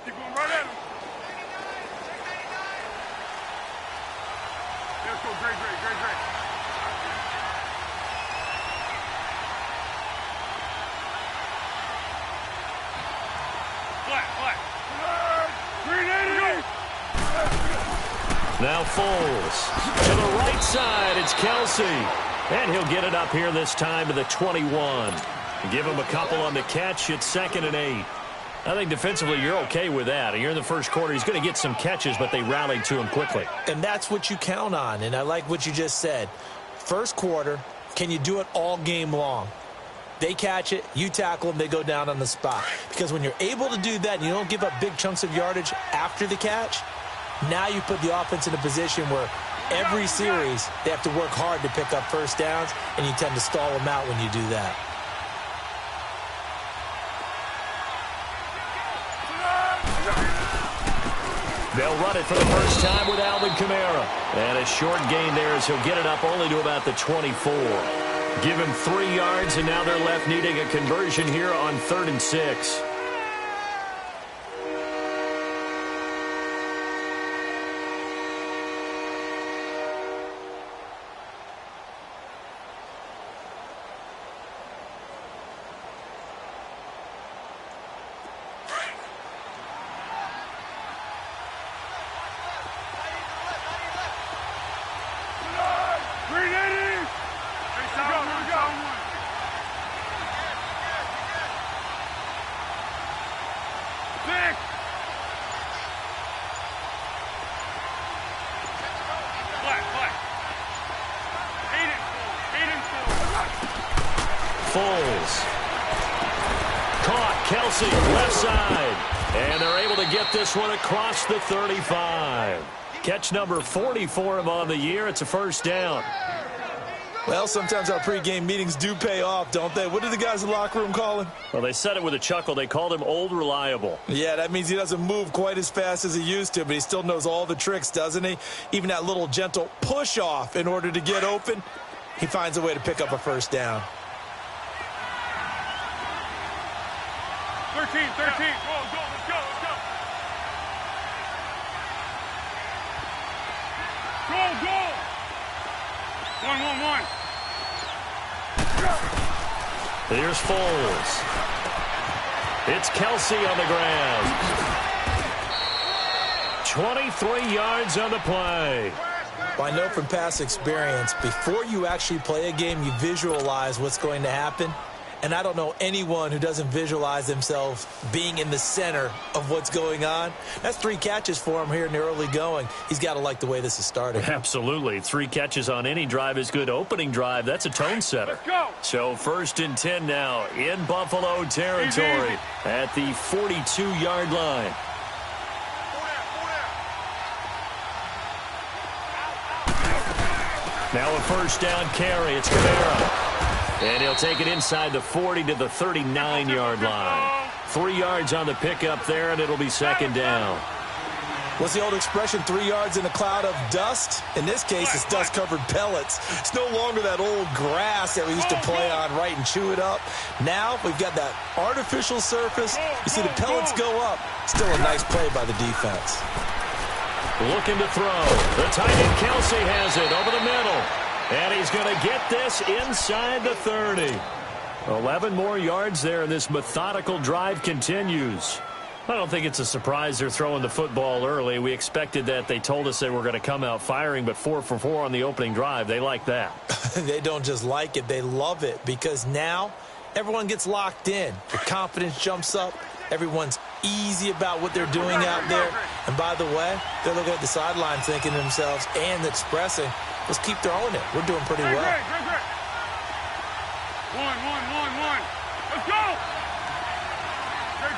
Keep going right at him. Let's go, great. Flat. 380. Now Foles to the right side. It's Kelsey. And he'll get it up here this time to the 21. Give him a couple on the catch. It's 2nd and 8. I think defensively you're okay with that. You're in the first quarter. He's going to get some catches, but they rallied to him quickly. And that's what you count on, and I like what you just said. First quarter, can you do it all game long? They catch it, you tackle them, they go down on the spot. Because when you're able to do that and you don't give up big chunks of yardage after the catch, now you put the offense in a position where every series they have to work hard to pick up first downs, and you tend to stall them out when you do that. They'll run it for the first time with Alvin Kamara. And a short gain there as he'll get it up only to about the 24. Give him 3 yards, and now they're left needing a conversion here on 3rd and 6. Foles. Caught. Kelsey, left side. And they're able to get this one across the 35. Catch number 40 for him on the year. It's a first down. Well, sometimes our pregame meetings do pay off, don't they? What do the guys in the locker room call him? Well, they said it with a chuckle. They called him Old Reliable. Yeah, that means he doesn't move quite as fast as he used to, but he still knows all the tricks, doesn't he? Even that little gentle push-off in order to get open, he finds a way to pick up a first down. 13. Go, let's go. 1. Here's Foles. It's Kelsey on the ground. 23 yards on the play. Well, I know from past experience, before you actually play a game, you visualize what's going to happen. And I don't know anyone who doesn't visualize themselves being in the center of what's going on. That's 3 catches for him here in the early going. He's got to like the way this is starting. Absolutely. 3 catches on any drive is good. Opening drive, that's a tone setter. So 1st and 10 now in Buffalo territory at the 42-yard line. Now a first down carry. It's Kamara. And he'll take it inside the 40 to the 39-yard line. 3 yards on the pickup there, and it'll be 2nd down. What's the old expression, 3 yards in a cloud of dust? In this case, it's dust-covered pellets. It's no longer that old grass that we used to play on, right, and chew it up. Now we've got that artificial surface. You see the pellets go up. Still a nice play by the defense. Looking to throw. The tight end Kelsey has it over the middle. And he's going to get this inside the 30. 11 more yards there, and this methodical drive continues. I don't think it's a surprise they're throwing the football early. We expected that. They told us they were going to come out firing, but 4 for 4 on the opening drive. They like that. They don't just like it. They love it, because now everyone gets locked in. The confidence jumps up. Everyone's easy about what they're doing out there. And by the way, they're looking at the sidelines thinking to themselves and expressing, let's keep throwing it. We're doing pretty well. Great. 1. Let's go. Great.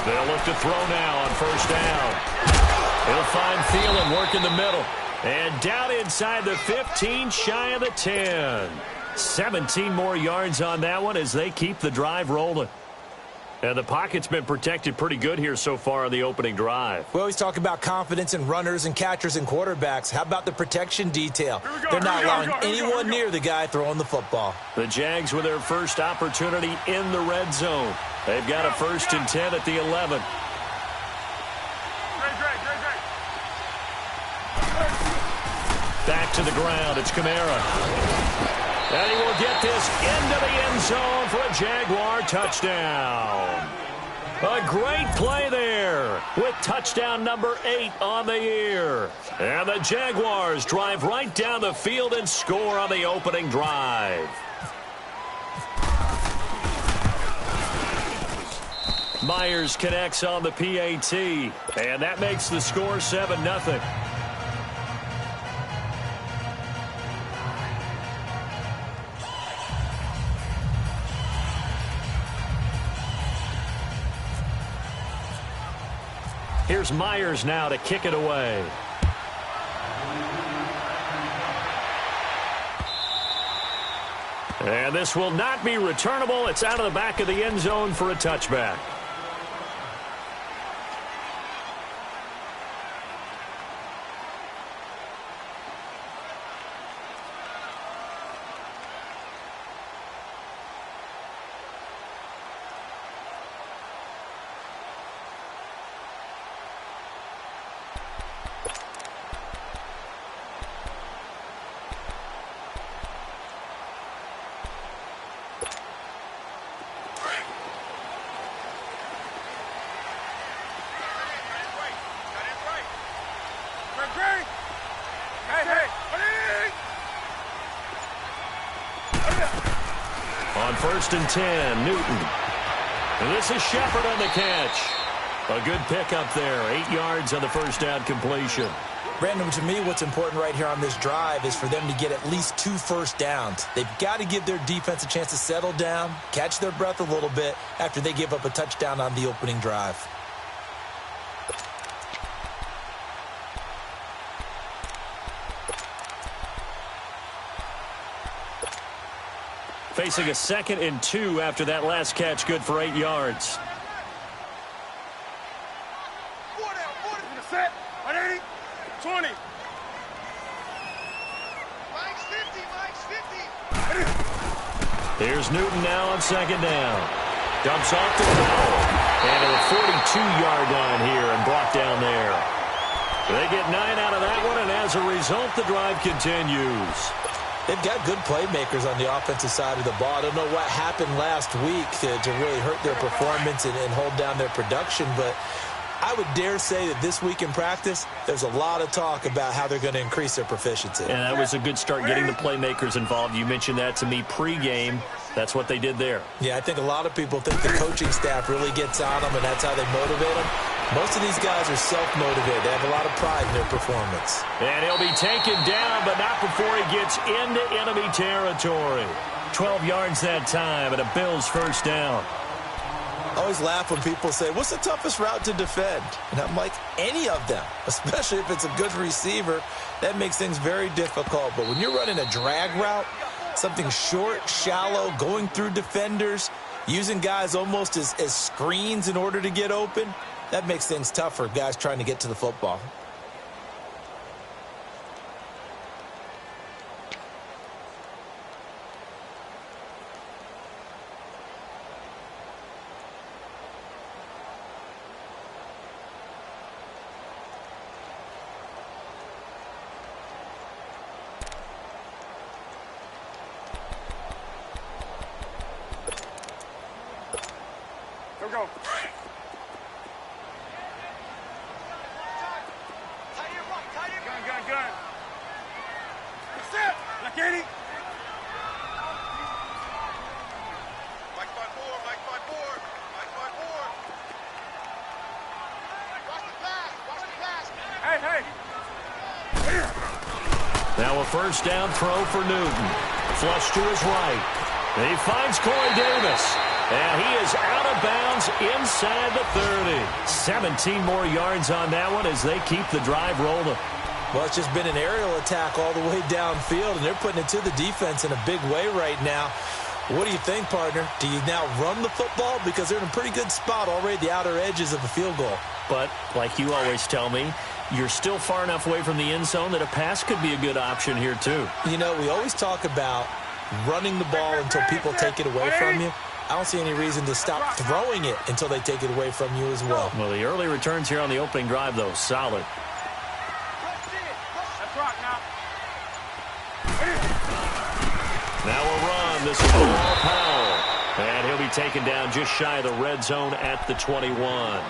They'll look to throw now on first down. He'll find Thielen working the middle. And down inside the 15, shy of the 10. 17 more yards on that one as they keep the drive rolling. And the pocket's been protected pretty good here so far on the opening drive. We always talk about confidence in runners and catchers and quarterbacks. How about the protection detail? They're not allowing anyone near the guy throwing the football. The Jags with their first opportunity in the red zone. They've got a 1st and 10 at the 11. Back to the ground. It's Kamara. And he will get this into the end zone for a Jaguar touchdown. A great play there with touchdown number 8 on the year. And the Jaguars drive right down the field and score on the opening drive. Myers connects on the PAT, and that makes the score 7-0. Here's Myers now to kick it away. And this will not be returnable. It's out of the back of the end zone for a touchback. On 1st and 10, Newton. And this is Shepard on the catch. A good pickup there. 8 yards on the first down completion. Brandon, to me, what's important right here on this drive is for them to get at least 2 first downs. They've got to give their defense a chance to settle down, catch their breath a little bit after they give up a touchdown on the opening drive. Facing a 2nd and 2 after that last catch, good for 8 yards. Set. 180. 20. Mike's 50. Mike's 50. Here's Newton now on 2nd down. Dumps off to Powell. And to the 42-yard line here and brought down there. They get 9 out of that one, and as a result, the drive continues. They've got good playmakers on the offensive side of the ball. I don't know what happened last week to really hurt their performance and hold down their production, but I would dare say that this week in practice, there's a lot of talk about how they're going to increase their proficiency. And that was a good start getting the playmakers involved. You mentioned that to me pregame. That's what they did there. Yeah, I think a lot of people think the coaching staff really gets on them, and that's how they motivate them. Most of these guys are self-motivated. They have a lot of pride in their performance. And he'll be taken down, but not before he gets into enemy territory. 12 yards that time, and a Bills first down. I always laugh when people say, what's the toughest route to defend? And I'm like, any of them, especially if it's a good receiver. That makes things very difficult. But when you're running a drag route, something short, shallow, going through defenders, using guys almost as screens in order to get open, that makes things tough for guys trying to get to the football. Here we go. Gun. That's it. Like 80. Mike by 4. Mike by 4. Mike by 4. Watch the pass. Watch the pass. Hey. Now a first down throw for Newton. Flush to his right. He finds Corey Davis. And he is out of bounds inside the 30. 17 more yards on that one as they keep the drive rolling. Well, it's just been an aerial attack all the way downfield, and they're putting it to the defense in a big way right now. What do you think, partner? Do you now run the football? Because they're in a pretty good spot already at the outer edges of the field goal. But, like you always tell me, you're still far enough away from the end zone that a pass could be a good option here, too. You know, we always talk about running the ball until people take it away from you. I don't see any reason to stop throwing it until they take it away from you as well. Well, the early returns here on the opening drive, though, solid. That's right now. Now a run. This is Bilal Powell. And he'll be taken down just shy of the red zone at the 21.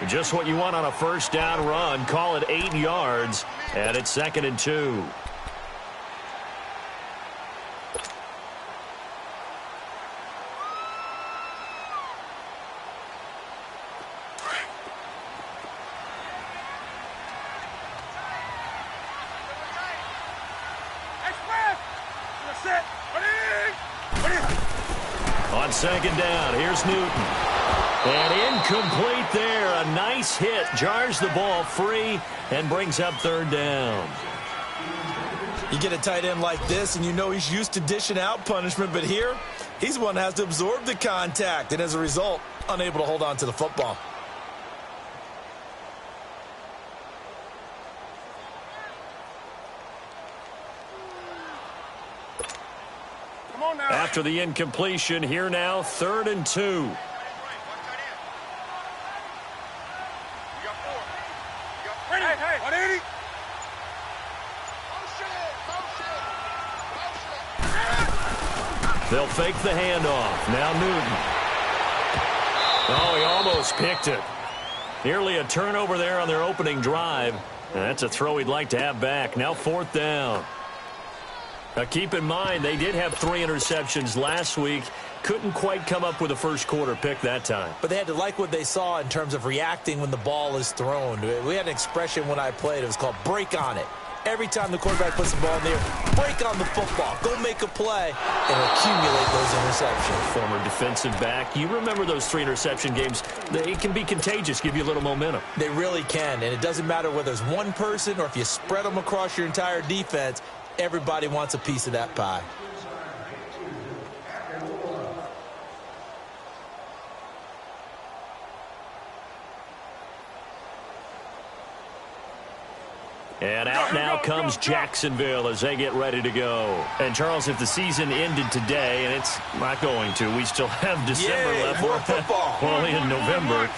Just what you want on a first down run. Call it 8 yards. And it's 2nd and 2. On 2nd down, here's Newton. And incomplete there. A nice hit. Jars the ball free and brings up 3rd down. You get a tight end like this, and you know he's used to dishing out punishment, but here, he's the one that has to absorb the contact, and as a result, unable to hold on to the football. After the incompletion, here now, 3rd and 2. Hey, 180. They'll fake the handoff. Now Newton. Oh, he almost picked it. Nearly a turnover there on their opening drive. And that's a throw he'd like to have back. Now 4th down. Now keep in mind, they did have 3 interceptions last week. Couldn't quite come up with a first quarter pick that time. But they had to like what they saw in terms of reacting when the ball is thrown. We had an expression when I played. It was called break on it. Every time the quarterback puts the ball in the air, break on the football. Go make a play and accumulate those interceptions. Former defensive back. You remember those 3 interception games. They can be contagious, give you a little momentum. They really can, and it doesn't matter whether it's one person or if you spread them across your entire defense. Everybody wants a piece of that pie. And out now comes Jacksonville as they get ready to go. And, Charles, if the season ended today, and it's not going to, we still have December left. More football. Well, in November.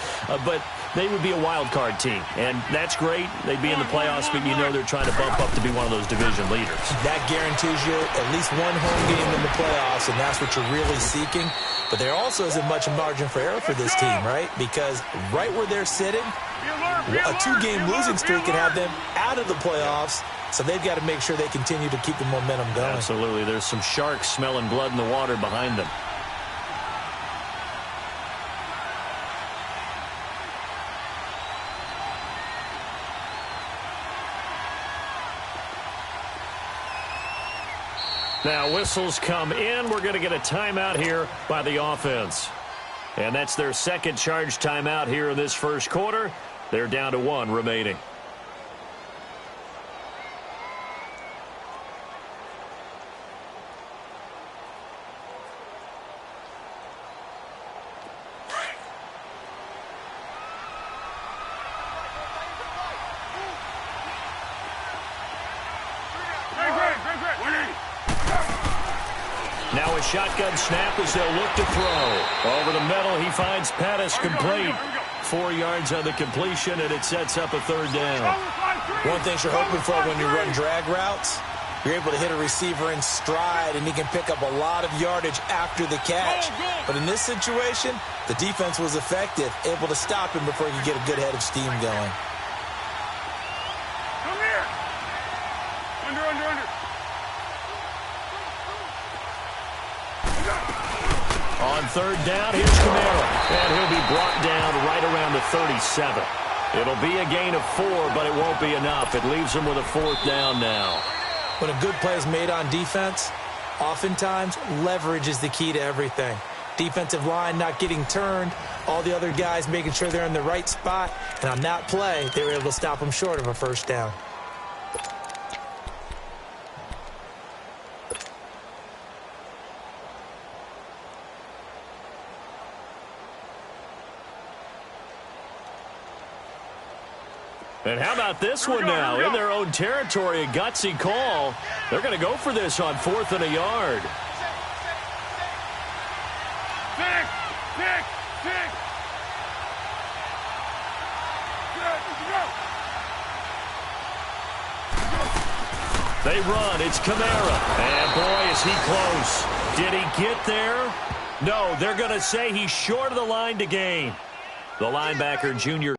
But they would be a wild card team. And that's great. They'd be in the playoffs, but you know they're trying to bump up to be one of those division leaders. That guarantees you at least one home game in the playoffs, and that's what you're really seeking. But there also isn't much margin for error for this team, right? Because right where they're sitting, a 2-game losing streak can have them out of the playoffs, so they've got to make sure they continue to keep the momentum going. Absolutely. There's some sharks smelling blood in the water behind them. Now whistles come in. We're going to get a timeout here by the offense. And that's their 2nd charge timeout here in this first quarter. They're down to 1 remaining. Now a shotgun snap as they'll look to throw. Over the middle, he finds Pettis complete. 4 yards on the completion, and it sets up a 3rd down. One thing you're hoping for when you run drag routes, you're able to hit a receiver in stride, and he can pick up a lot of yardage after the catch. But in this situation, the defense was effective, able to stop him before he could get a good head of steam going. Come here. Under. On 3rd down, here's Kamara. And he'll be brought down right around the 37. It'll be a gain of 4, but it won't be enough. It leaves him with a 4th down now. When a good play is made on defense, oftentimes leverage is the key to everything. Defensive line not getting turned, all the other guys making sure they're in the right spot, and on that play, they were able to stop them short of a 1st down. And how about this one now? In their own territory, a gutsy call. They're going to go for this on 4th and a yard. Six. They run. It's Kamara. And, boy, is he close. Did he get there? No, they're going to say he's short of the line to gain. The linebacker, junior.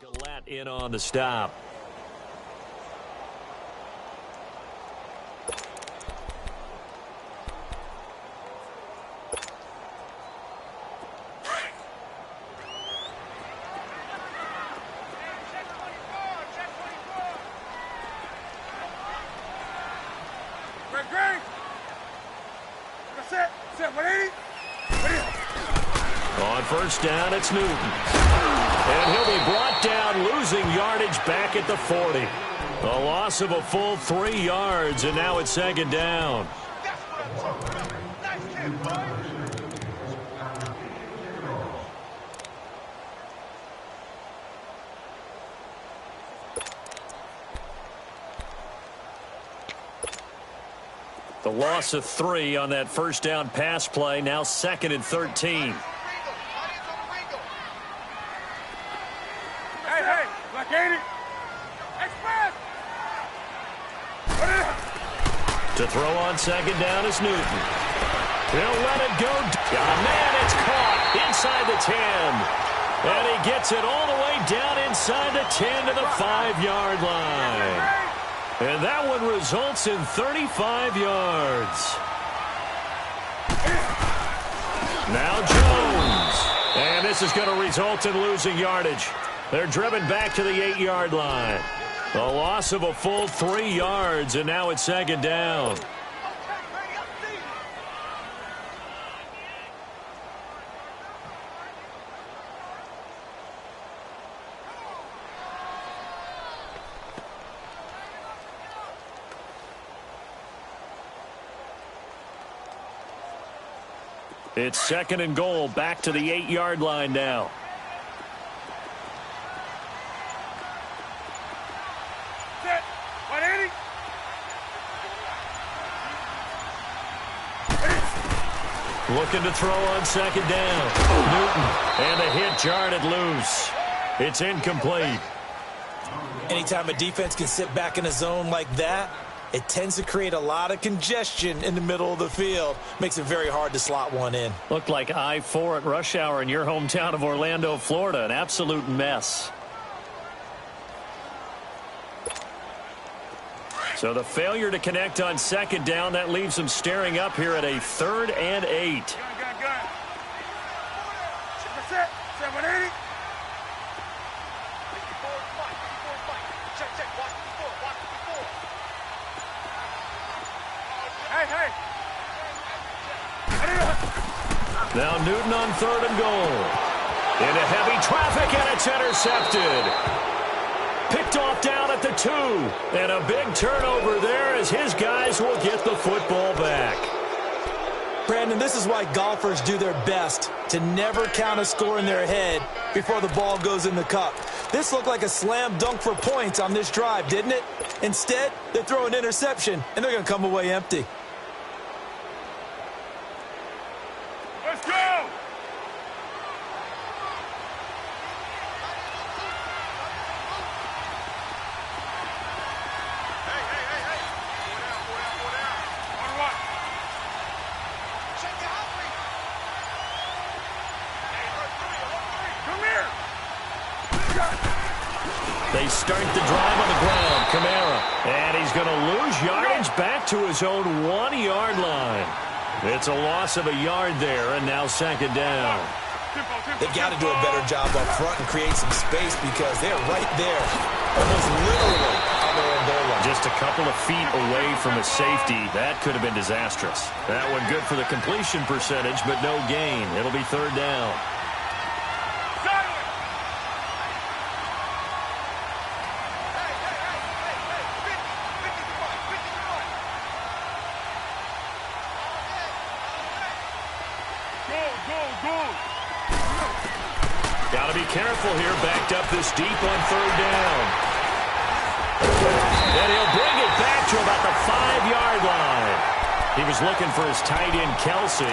Gillette in on the stop. Great. Set 180. On first down, it's Newton. And he'll be brought down, losing yardage back at the 40. A loss of a full 3 yards, and now it's 2nd down. That's what I'm talking about. Nice kid, boy. The loss of 3 on that first down pass play, now 2nd and 13. Hey, like 80. Express. To throw on 2nd down is Newton. He'll let it go. Oh, man, it's caught inside the 10. And he gets it all the way down inside the 10 to the 5-yard line. And that one results in 35 yards. Now Jones. And this is going to result in losing yardage. They're driven back to the 8-yard line. A loss of a full 3 yards, and now it's 2nd down. It's 2nd and goal, back to the 8-yard line now. Set 180. Looking to throw on 2nd down. Newton, and the hit jarred it loose. It's incomplete. Anytime a defense can sit back in a zone like that, it tends to create a lot of congestion in the middle of the field. Makes it very hard to slot one in. Looked like I-4 at rush hour in your hometown of Orlando, Florida. An absolute mess. So the failure to connect on 2nd down, that leaves them staring up here at a 3rd and 8. Gun. Set 180. Hey. Now Newton on 3rd and goal. Into heavy traffic, and it's intercepted. Picked off down at the 2. And a big turnover there as his guys will get the football back. Brandon, this is why golfers do their best to never count a score in their head before the ball goes in the cup. This looked like a slam dunk for points on this drive, didn't it? Instead, they throw an interception, and they're going to come away empty. Let's go! They start the drive on the ground. Kamara. And he's going to lose yardage back to his own 1-yard line. It's a loss of a yard there, and now second down. They've got to do a better job up front and create some space because they're right there, almost literally on their own goal line. Just a couple of feet away from a safety. That could have been disastrous. That one good for the completion percentage, but no gain. It'll be third down. Got to be careful here, backed up this deep on third down. And he'll bring it back to about the 5-yard line. He was looking for his tight end, Kelsey.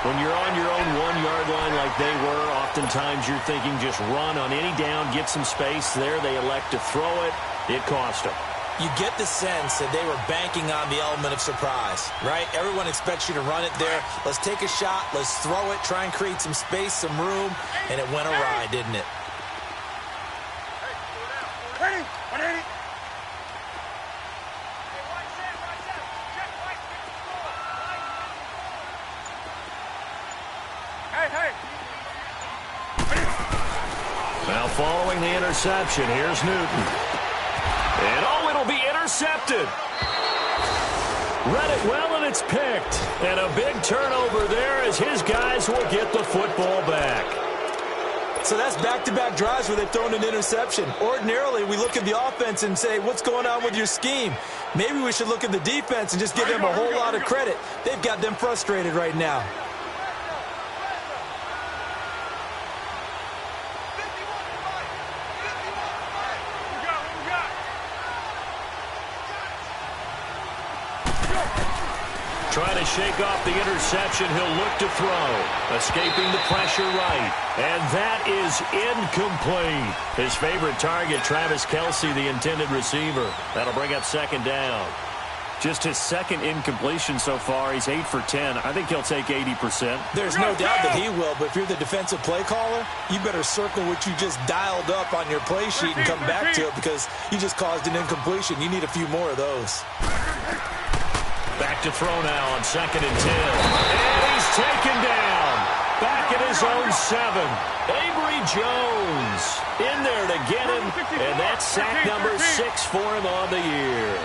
When you're on your own 1-yard line like they were, oftentimes you're thinking just run on any down, get some space. There they elect to throw it. It cost them. You get the sense that they were banking on the element of surprise, right? Everyone expects you to run it there. Let's take a shot. Let's throw it. Try and create some space, some room. And it went awry, didn't it? Ready? 180. Hey. Now following the interception, here's Newton. And it'll be intercepted. Read it well, and it's picked. And a big turnover there as his guys will get the football back. So that's back-to-back drives where they've thrown an interception. Ordinarily, we look at the offense and say, what's going on with your scheme? Maybe we should look at the defense and just give them a whole lot of credit. They've got them frustrated right now. Trying to shake off the interception, he'll look to throw. Escaping the pressure right. And that is incomplete. His favorite target, Travis Kelce, the intended receiver. That'll bring up second down. Just his second incompletion so far. He's 8 for 10. I think he'll take 80%. There's no doubt that he will, but if you're the defensive play caller, you better circle what you just dialed up on your play sheet and come back to it because you just caused an incompletion. You need a few more of those. Back to throw now on second and 10. And he's taken down. Back at his own 7. Avery Jones in there to get him. And that's sack number 6 for him on the year.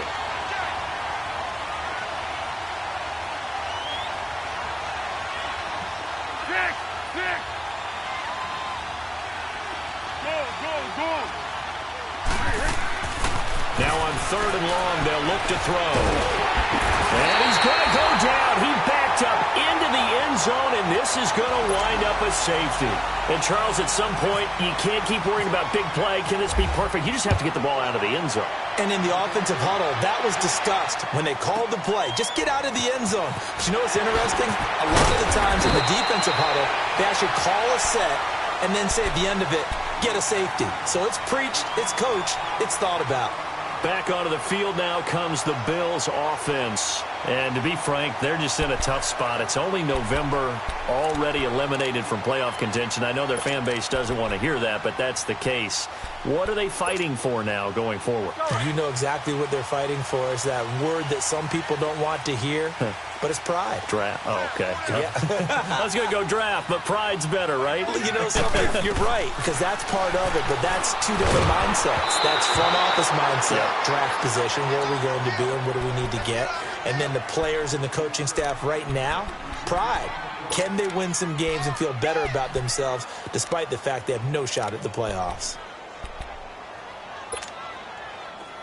Now on third and long, they'll look to throw. And he's going to go down. He backed up into the end zone, and this is going to wind up a safety. And, Charles, at some point, you can't keep worrying about big play. Can this be perfect? You just have to get the ball out of the end zone. And in the offensive huddle, that was discussed when they called the play. Just get out of the end zone. But you know what's interesting? A lot of the times in the defensive huddle, they actually call a set and then say at the end of it, get a safety. So it's preached, it's coached, it's thought about. Back onto the field now comes the Bills offense. And to be frank, they're just in a tough spot. It's only November, already eliminated from playoff contention. I know their fan base doesn't want to hear that, but that's the case. What are they fighting for now going forward? You know exactly what they're fighting for. Is that word that some people don't want to hear, but it's pride. Draft. Oh, okay. Yeah. I was going to go draft, but pride's better, right? You know something? You're right, because that's part of it, but that's two different mindsets. That's front office mindset, draft position, where are we going to be and what do we need to get? And then the players and the coaching staff right now, pride. Can they win some games and feel better about themselves despite the fact they have no shot at the playoffs?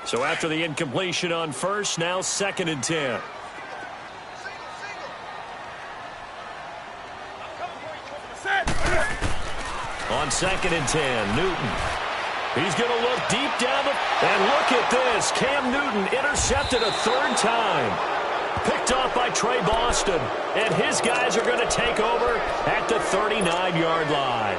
So after the incompletion on first, now second and 10. On second and 10, Newton. He's going to look deep down the... And look at this. Cam Newton intercepted a third time. Picked off by Trey Boston. And his guys are going to take over at the 39-yard line.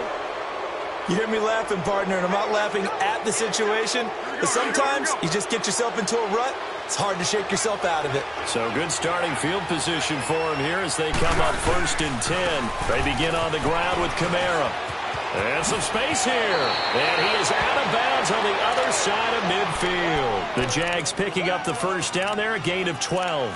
You hear me laughing, partner, and I'm not laughing at the situation. But sometimes you just get yourself into a rut. It's hard to shake yourself out of it. So good starting field position for him here as they come up 1st and 10. They begin on the ground with Kamara. And some space here. And he is out of bounds on the other side of midfield. The Jags picking up the first down there, a gain of 12.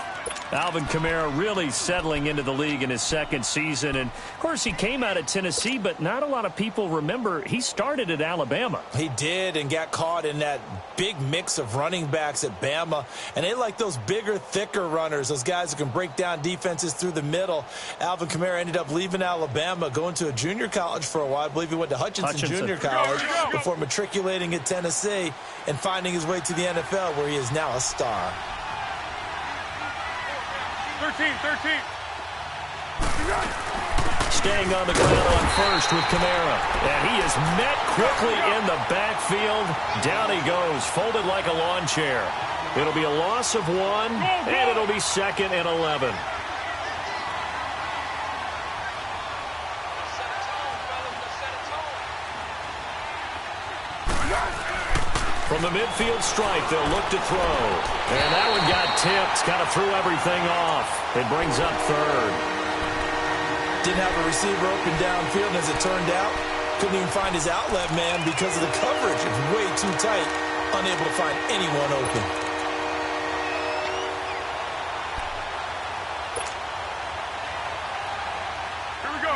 Alvin Kamara really settling into the league in his second season. And, of course, he came out of Tennessee, but not a lot of people remember he started at Alabama. He did and got caught in that big mix of running backs at Bama. And they like those bigger, thicker runners, those guys who can break down defenses through the middle. Alvin Kamara ended up leaving Alabama, going to a junior college for a while. I believe he went to Hutchinson Junior College before matriculating at Tennessee and finding his way to the NFL, where he is now a star. 13. Staying on the ground on first with Kamara. And he is met quickly in the backfield. Down he goes, folded like a lawn chair. It'll be a loss of 1, and it'll be 2nd and 11. From the midfield stripe, they'll look to throw. And that one got tipped. Kind of threw everything off. It brings up 3rd. Didn't have a receiver open downfield, and as it turned out, couldn't even find his outlet man because of the coverage. It's way too tight, unable to find anyone open.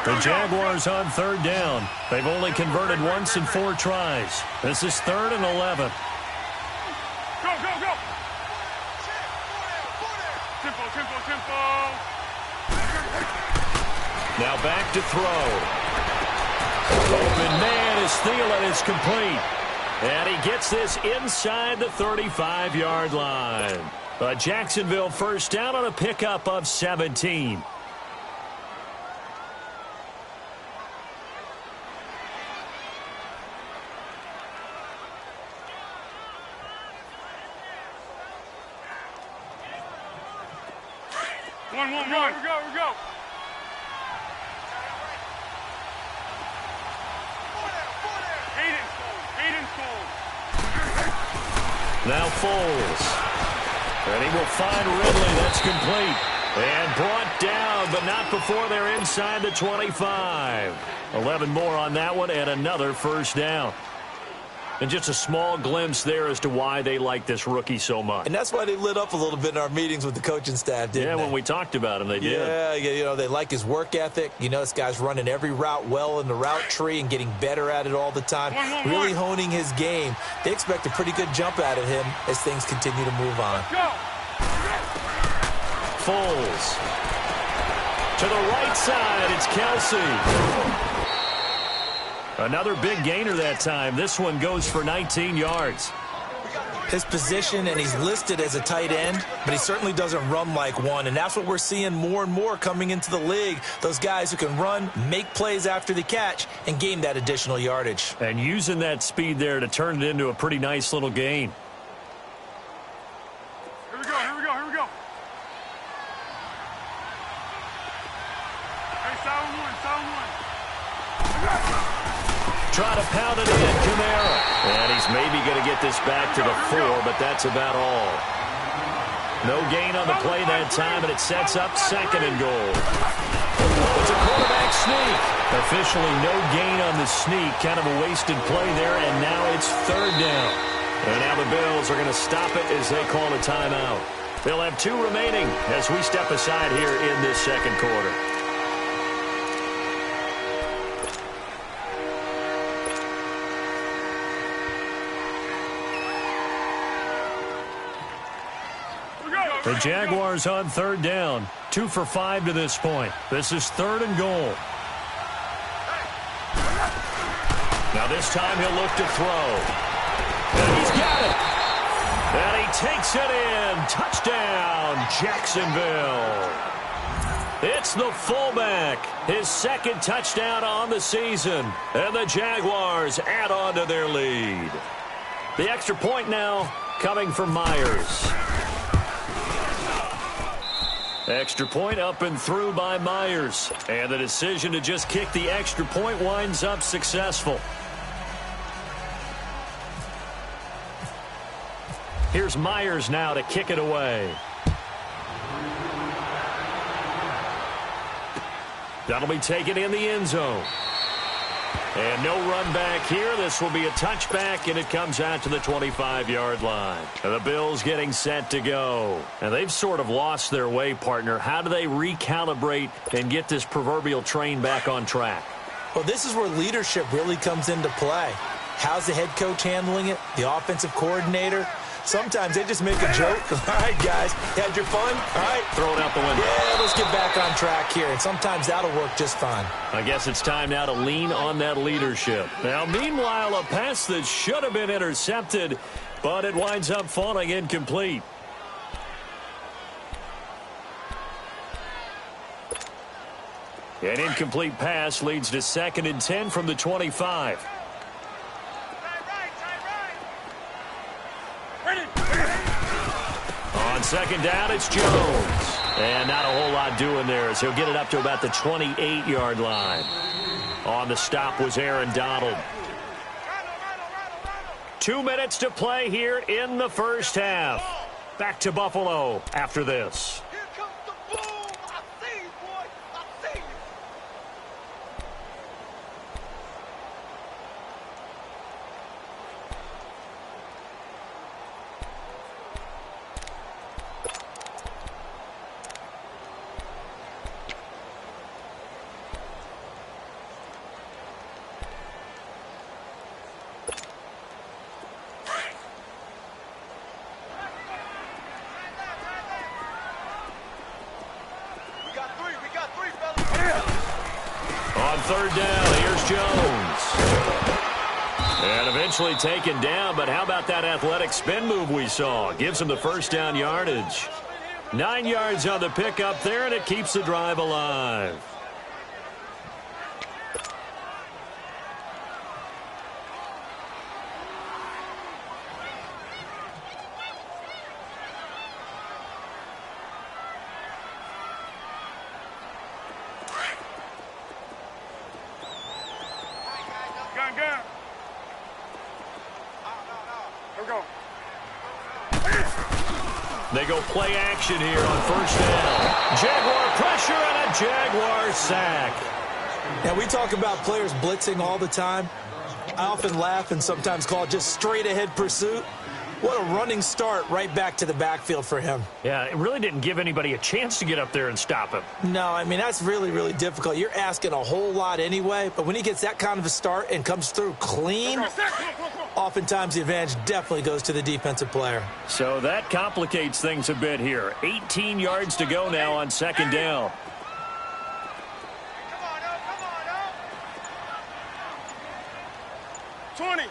The Jaguars on 3rd down. They've only converted once in 4 tries. This is 3rd and 11. Go. Tempo. Now back to throw. Open man is Thielen. It's complete. And he gets this inside the 35-yard line. A Jacksonville first down on a pickup of 17. One. We go. Hayden Cole. Now Foles. And he will find Ridley. That's complete. And brought down, but not before they're inside the 25. 11 more on that one, and another first down. And just a small glimpse there as to why they like this rookie so much. And that's why they lit up a little bit in our meetings with the coaching staff, didn't they? Yeah, when we talked about him, they did. Yeah, you know, they like his work ethic. You know, this guy's running every route well in the route tree and getting better at it all the time, really honing his game. They expect a pretty good jump out of him as things continue to move on. Foles. To the right side, it's Kelsey. Another big gainer that time. This one goes for 19 yards. His position, and he's listed as a tight end, but he certainly doesn't run like one, and that's what we're seeing more and more coming into the league. Those guys who can run, make plays after the catch, and gain that additional yardage. And using that speed there to turn it into a pretty nice little gain. Here we go. Hey, sound one. Try to pound it in, Kamara. And he's maybe going to get this back to the 4, but that's about all. No gain on the play that time, and it sets up 2nd and goal. It's a quarterback sneak. Officially no gain on the sneak. Kind of a wasted play there, and now it's 3rd down. And now the Bills are going to stop it as they call a timeout. They'll have 2 remaining as we step aside here in this 2nd quarter. The Jaguars on 3rd down. 2 for 5 to this point. This is 3rd and goal. Now this time he'll look to throw. And he's got it. And he takes it in. Touchdown, Jacksonville. It's the fullback. His 2nd touchdown on the season. And the Jaguars add on to their lead. The extra point now coming from Myers. Extra point up and through by Myers. And the decision to just kick the extra point winds up successful. Here's Myers now to kick it away. That'll be taken in the end zone. And no run back here. This will be a touchback, and it comes out to the 25-yard line. And the Bills getting set to go. And they've sort of lost their way, partner. How do they recalibrate and get this proverbial train back on track? Well, this is where leadership really comes into play. How's the head coach handling it? The offensive coordinator? Sometimes they just make a joke. All right, guys, you had your fun? All right. Throw it out the window. Yeah, let's get back on track here. And sometimes that'll work just fine. I guess it's time now to lean on that leadership. Now, meanwhile, a pass that should have been intercepted, but it winds up falling incomplete. An incomplete pass leads to 2nd and 10 from the 25. On 2nd down, it's Jones. And not a whole lot doing there as he'll get it up to about the 28-yard line. On the stop was Aaron Donald. 2 minutes to play here in the first half. Back to Buffalo after this. Here comes the boom. I see you, boy. I see you. We got three, fellas. On 3rd down, here's Jones. And eventually taken down, but how about that athletic spin move we saw? Gives him the first down yardage. 9 yards on the pickup there, and it keeps the drive alive. Gun. Here we go. They go play action here on 1st down. Jaguar pressure and a Jaguar sack. Now, we talk about players blitzing all the time. I often laugh and sometimes call it just straight-ahead pursuit. What a running start right back to the backfield for him. Yeah, it really didn't give anybody a chance to get up there and stop him. No, I mean, that's really, really difficult. You're asking a whole lot anyway, but when he gets that kind of a start and comes through clean, oftentimes the advantage definitely goes to the defensive player. So that complicates things a bit here. 18 yards to go now on 2nd down. Come on, up. 20.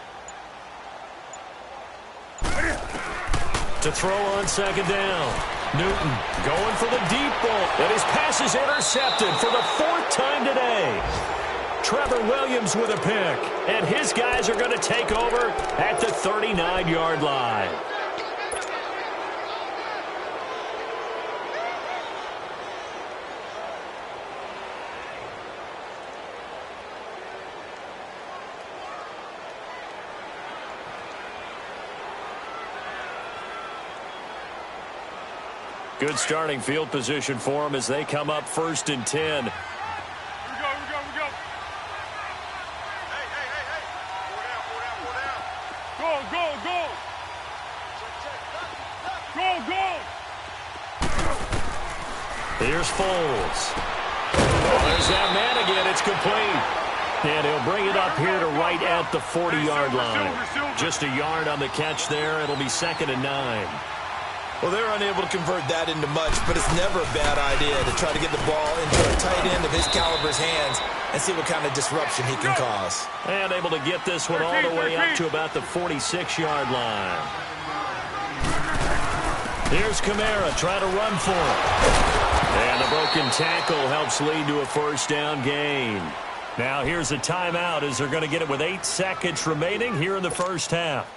To throw on 2nd down. Newton going for the deep ball. And his pass is intercepted for the 4th time today. Trevor Williams with a pick. And his guys are going to take over at the 39-yard line. Good starting field position for them as they come up 1st and 10. Here we go. Hey. Four down. Go. Here's Foles. Oh, there's that man again. It's complete. And he'll bring it up here to right at the 40-yard line. Just a yard on the catch there. It'll be 2nd and 9. Well, they're unable to convert that into much, but it's never a bad idea to try to get the ball into a tight end of his caliber's hands and see what kind of disruption he can cause. And able to get this one all the way up to about the 46-yard line. Here's Kamara trying to run for it. And the broken tackle helps lead to a 1st down gain. Now here's a timeout as they're going to get it with 8 seconds remaining here in the first half.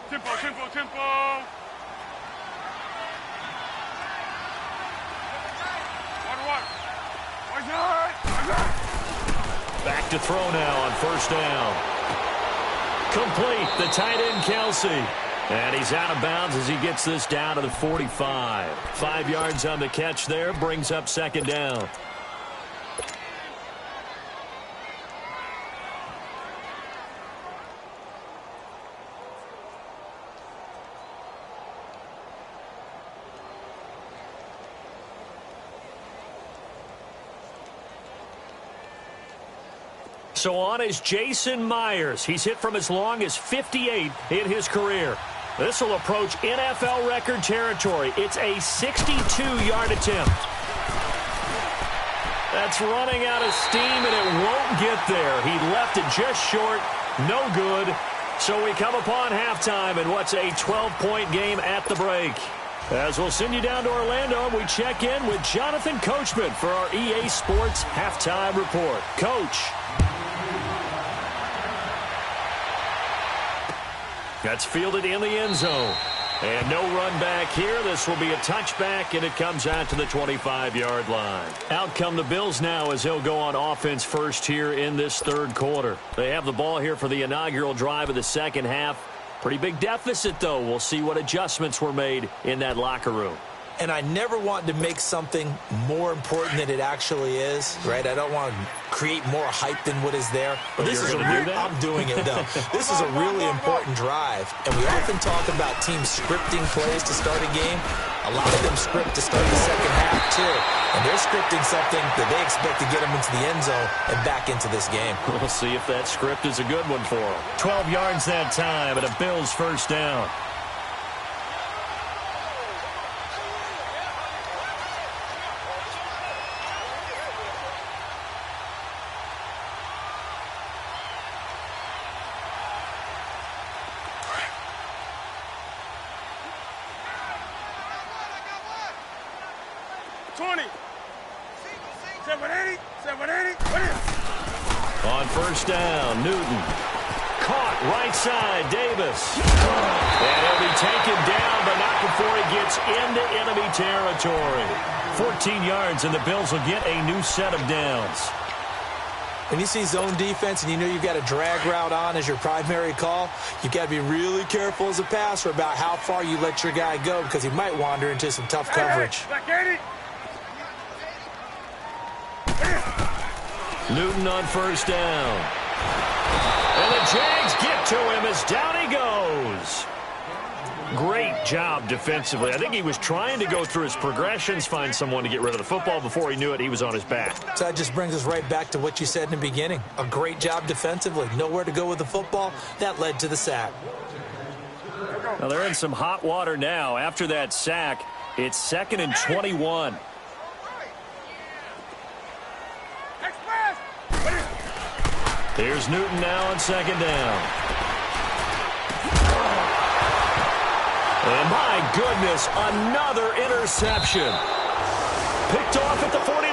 Tempo, tempo, tempo. Back to throw now on first down. Complete, the tight end Kelsey. And he's out of bounds as he gets this down to the 45. 5 yards on the catch there, brings up second down. So on is Jason Myers. He's hit from as long as 58 in his career. This will approach NFL record territory. It's a 62-yard attempt. That's running out of steam, and it won't get there. He left it just short. No good. So we come upon halftime in what's a 12-point game at the break. As we'll send you down to Orlando, we check in with Jonathan Coachman for our EA Sports Halftime Report. Coach. That's fielded in the end zone. And no run back here. This will be a touchback, and it comes out to the 25-yard line. Out come the Bills now as they'll go on offense first here in this third quarter. They have the ball here for the inaugural drive of the second half. Pretty big deficit, though. We'll see what adjustments were made in that locker room. And I never want to make something more important than it actually is, right? I don't want to create more hype than what is there. But this is I'm doing it, though. This is a really important drive. And we often talk about teams scripting plays to start a game. A lot of them script to start the second half, too. And they're scripting something that they expect to get them into the end zone and back into this game. We'll see if that script is a good one for them. 12 yards that time and a Bills first down. On first down, Newton. Caught right side, Davis. And he'll be taken down, but not before he gets into enemy territory. 14 yards, and the Bills will get a new set of downs. When you see zone defense and you know you've got a drag route on as your primary call, you've got to be really careful as a passer about how far you let your guy go because he might wander into some tough coverage. Newton on first down. And the Jags get to him as down he goes. Great job defensively. I think he was trying to go through his progressions, find someone to get rid of the football. Before he knew it, he was on his back. So that just brings us right back to what you said in the beginning. A great job defensively. Nowhere to go with the football. That led to the sack. Now they're in some hot water now. After that sack, it's 2nd and 21. Here's Newton now on second down. And my goodness, another interception. Picked off at the 49.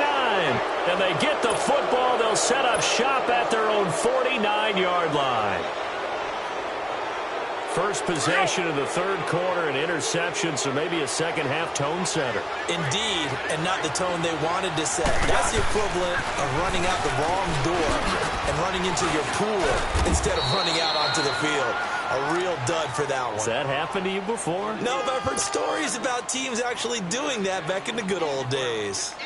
And they get the football. They'll set up shop at their own 49-yard line. First possession of the third quarter, an interception, so maybe a second-half tone setter. Indeed, and not the tone they wanted to set. That's the equivalent of running out the wrong door and running into your pool instead of running out onto the field. A real dud for that one. Has that happened to you before? No, but I've heard stories about teams actually doing that back in the good old days.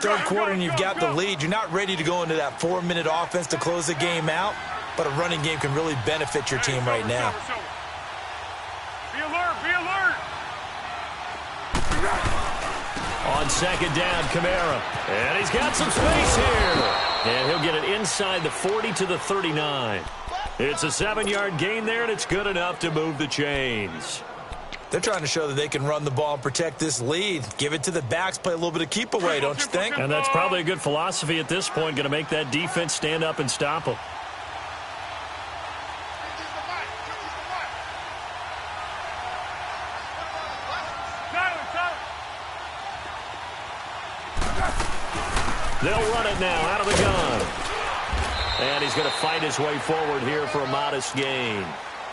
Third quarter and you've got the lead. You're not ready to go into that 4-minute offense to close the game out. But a running game can really benefit your team right now. Be alert, be alert. On second down, Kamara. And he's got some space here. And he'll get it inside the 40 to the 39. It's a 7-yard gain there, and it's good enough to move the chains. They're trying to show that they can run the ball and protect this lead. Give it to the backs, play a little bit of keep away, don't you think? And that's probably a good philosophy at this point, going to make that defense stand up and stop them. They'll run it now out of the gun. And he's going to fight his way forward here for a modest gain.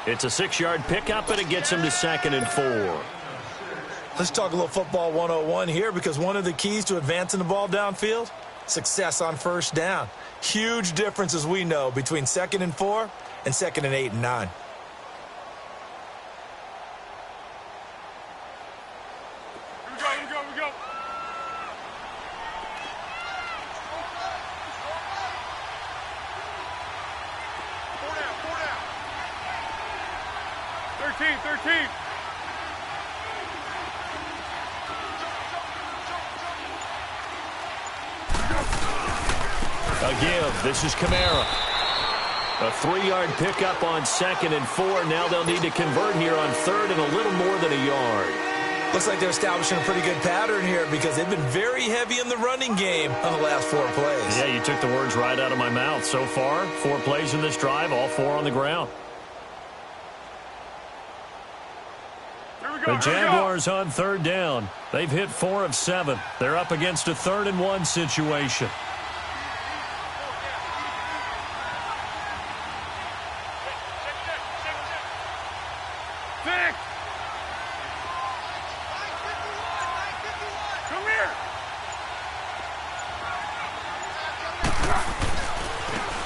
It's a 6-yard pickup, and it gets him to 2nd and 4. Let's talk a little football 101 here, because one of the keys to advancing the ball downfield, success on first down. Huge difference, as we know, between 2nd and 4 and 2nd and 8 and 9. Here we go. 13. A give. This is Kamara. A 3-yard pickup on 2nd and 4. Now they'll need to convert here on 3rd and a little more than a yard. Looks like they're establishing a pretty good pattern here, because they've been very heavy in the running game on the last 4 plays. Yeah, you took the words right out of my mouth. So far, 4 plays in this drive, all 4 on the ground. The Jaguars on 3rd down. They've hit 4 of 7. They're up against a 3rd and 1 situation. Come here.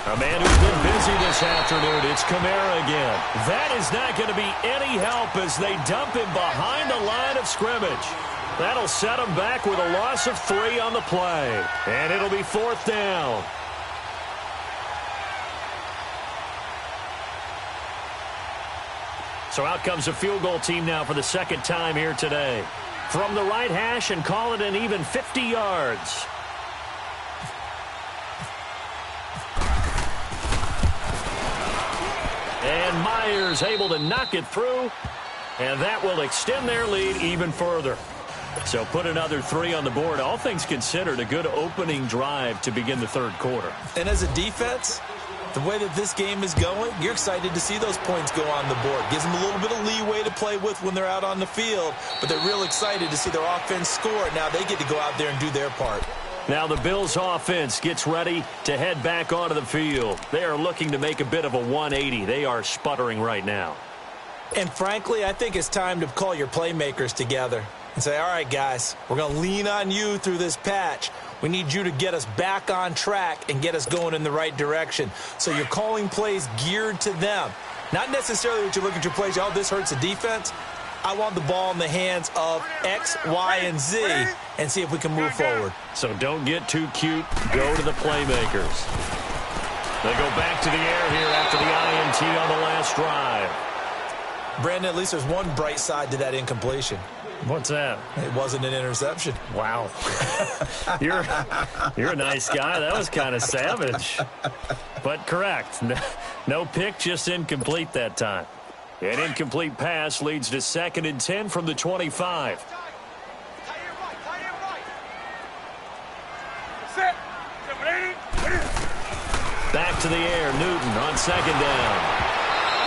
A man who's been busy this afternoon. It's Kamara again. That is not going to be any help as they dump him behind the line of scrimmage. That'll set him back with a loss of 3 on the play. And it'll be 4th down. So out comes a field goal team now for the 2nd time here today. From the right hash, and call it an even 50 yards. And Myers able to knock it through, and that will extend their lead even further. So put another 3 on the board. All things considered, a good opening drive to begin the 3rd quarter. And as a defense, the way that this game is going, you're excited to see those points go on the board. Gives them a little bit of leeway to play with when they're out on the field, but they're real excited to see their offense score. Now they get to go out there and do their part. Now the Bills offense gets ready to head back onto the field. They are looking to make a bit of a 180. They are sputtering right now. And frankly, I think it's time to call your playmakers together and say, all right, guys, we're going to lean on you through this patch. We need you to get us back on track and get us going in the right direction. So you're calling plays geared to them. Not necessarily what you look at your plays, oh, this hurts the defense. I want the ball in the hands of X, Y, and Z and see if we can move forward. So don't get too cute. Go to the playmakers. They go back to the air here after the INT on the last drive. Brandon, at least there's one bright side to that incompletion. What's that? It wasn't an interception. Wow. You're a nice guy. That was kind of savage. But correct. No pick, just incomplete that time. An incomplete pass leads to 2nd and 10 from the 25. Back to the air, Newton on 2nd down.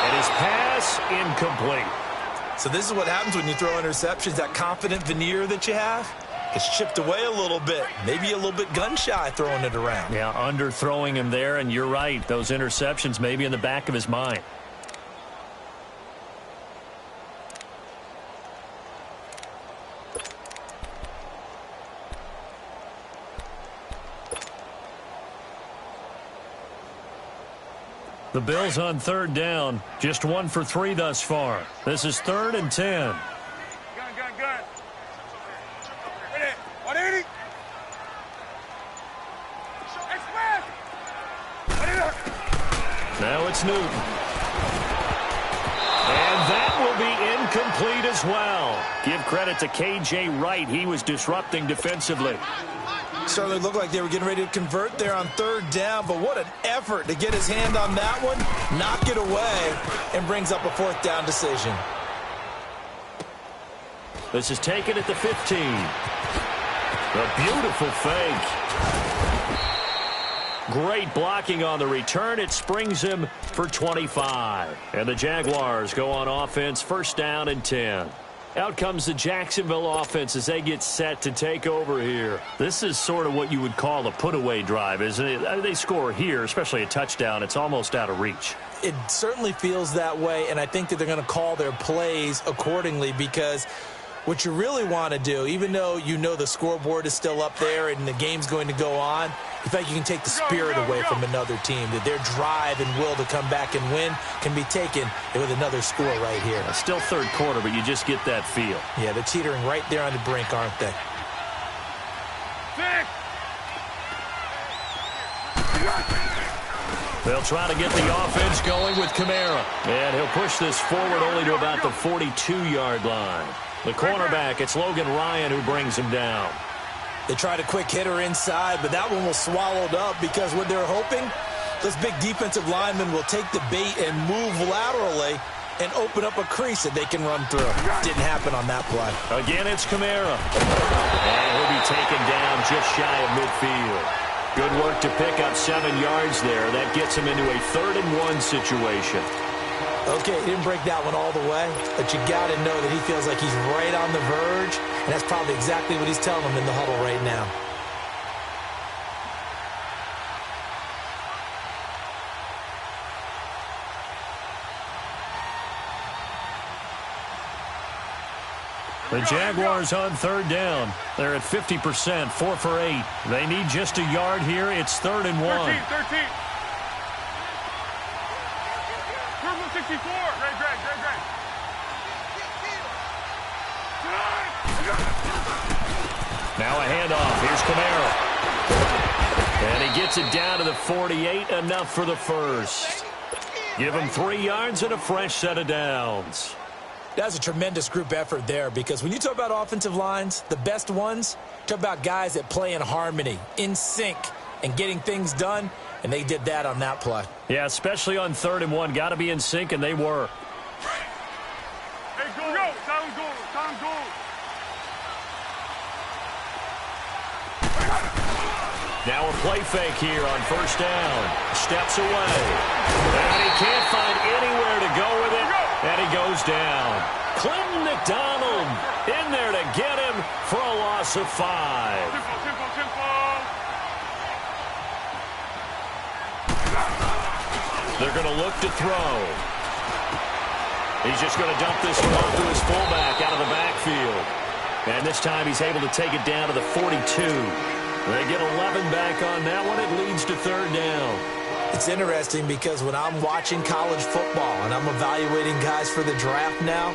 And his pass incomplete. So this is what happens when you throw interceptions. That confident veneer that you have, it's chipped away a little bit. Maybe a little bit gun-shy throwing it around. Yeah, underthrowing him there, and you're right. Those interceptions may be in the back of his mind. The Bills on 3rd down. Just 1 for 3 thus far. This is 3rd and 10. Gun. Ready? 180. Now it's Newton. And that will be incomplete as well. Give credit to K.J. Wright. He was disrupting defensively. Certainly looked like they were getting ready to convert there on 3rd down, but what an effort to get his hand on that one, knock it away, and brings up a 4th down decision. This is taken at the 15. A beautiful fake. Great blocking on the return. It springs him for 25. And the Jaguars go on offense, 1st down and 10. Out comes the Jacksonville offense as they get set to take over here. This is sort of what you would call a put-away drive, isn't it? They score here, especially a touchdown. It's almost out of reach. It certainly feels that way, and I think that they're going to call their plays accordingly, because what you really want to do, even though you know the scoreboard is still up there and the game's going to go on, in fact, you can take the spirit away from another team, that their drive and will to come back and win can be taken with another score right here. Still third quarter, but you just get that feel. Yeah, they're teetering right there on the brink, aren't they? They'll try to get the offense going with Kamara. And he'll push this forward only to about the 42-yard line. The cornerback, it's Logan Ryan who brings him down. They tried a quick hitter inside, but that one was swallowed up, because what they're hoping, those big defensive linemen will take the bait and move laterally and open up a crease that they can run through. Didn't happen on that play. Again, it's Kamara. And he'll be taken down just shy of midfield. Good work to pick up 7 yards there. That gets him into a 3rd-and-1 situation. Okay, he didn't break that one all the way, but you got to know that he feels like he's right on the verge, and that's probably exactly what he's telling them in the huddle right now. The Jaguars on 3rd down. They're at 50%, 4 for 8. They need just a yard here. It's 3rd and 1. 13. 64. Great. Now a handoff. Here's Kamara. And he gets it down to the 48. Enough for the first. Give him 3 yards and a fresh set of downs. That's a tremendous group effort there, because when you talk about offensive lines, the best ones, talk about guys that play in harmony, in sync, and getting things done, and they did that on that play. Yeah, especially on 3rd and 1. Got to be in sync, and they were. Hey, go. Time goal. Now a play fake here on 1st down. Steps away. And he can't find anywhere to go with it. And he goes down. Clinton McDonald in there to get him for a loss of 5. Tempo. They're going to look to throw. He's just going to dump this one off to his fullback out of the backfield. And this time he's able to take it down to the 42. They get 11 back on that one. It leads to 3rd down. It's interesting, because when I'm watching college football and I'm evaluating guys for the draft now,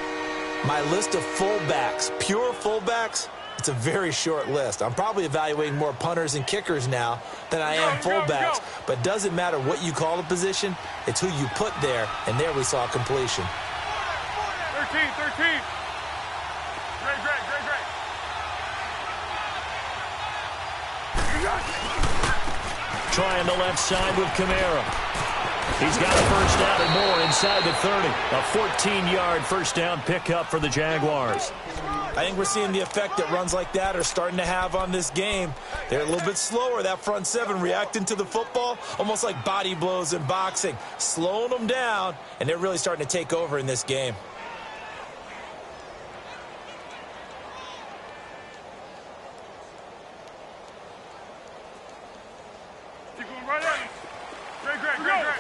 my list of fullbacks, pure fullbacks, it's a very short list. I'm probably evaluating more punters and kickers now than I am fullbacks. But it doesn't matter what you call the position, it's who you put there, and there we saw completion. 13. Great. Trying the left side with Kamara. He's got a first down and more inside the 30. A 14-yard first down pickup for the Jaguars. I think we're seeing the effect that runs like that are starting to have on this game. They're a little bit slower, that front 7, reacting to the football, almost like body blows in boxing, slowing them down, and they're really starting to take over in this game. Keep going right at him. Great.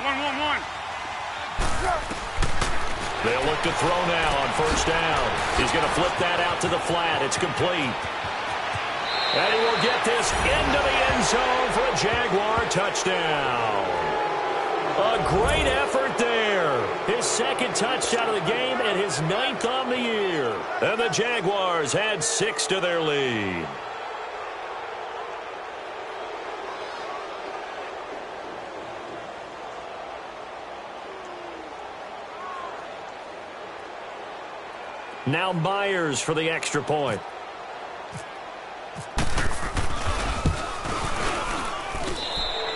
1. They'll look to throw now on 1st down. He's going to flip that out to the flat. It's complete. And he will get this into the end zone for a Jaguar touchdown. A great effort there. His 2nd touchdown of the game and his 9th on the year. And the Jaguars add 6 to their lead. Now Myers for the extra point.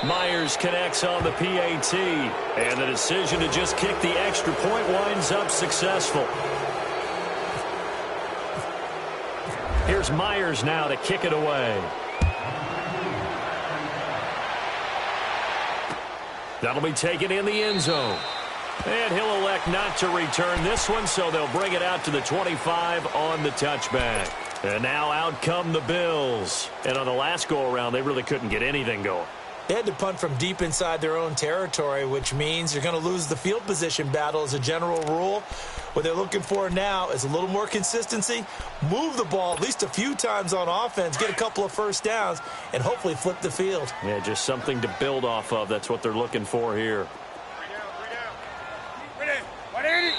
Myers connects on the PAT, and the decision to just kick the extra point winds up successful. Here's Myers now to kick it away. That'll be taken in the end zone. And he'll elect not to return this one, so they'll bring it out to the 25 on the touchback. And now out come the Bills. And on the last go-around, they really couldn't get anything going. They had to punt from deep inside their own territory, which means you're going to lose the field position battle as a general rule. What they're looking for now is a little more consistency, move the ball at least a few times on offense, get a couple of first downs, and hopefully flip the field. Yeah, just something to build off of. That's what they're looking for here. 180.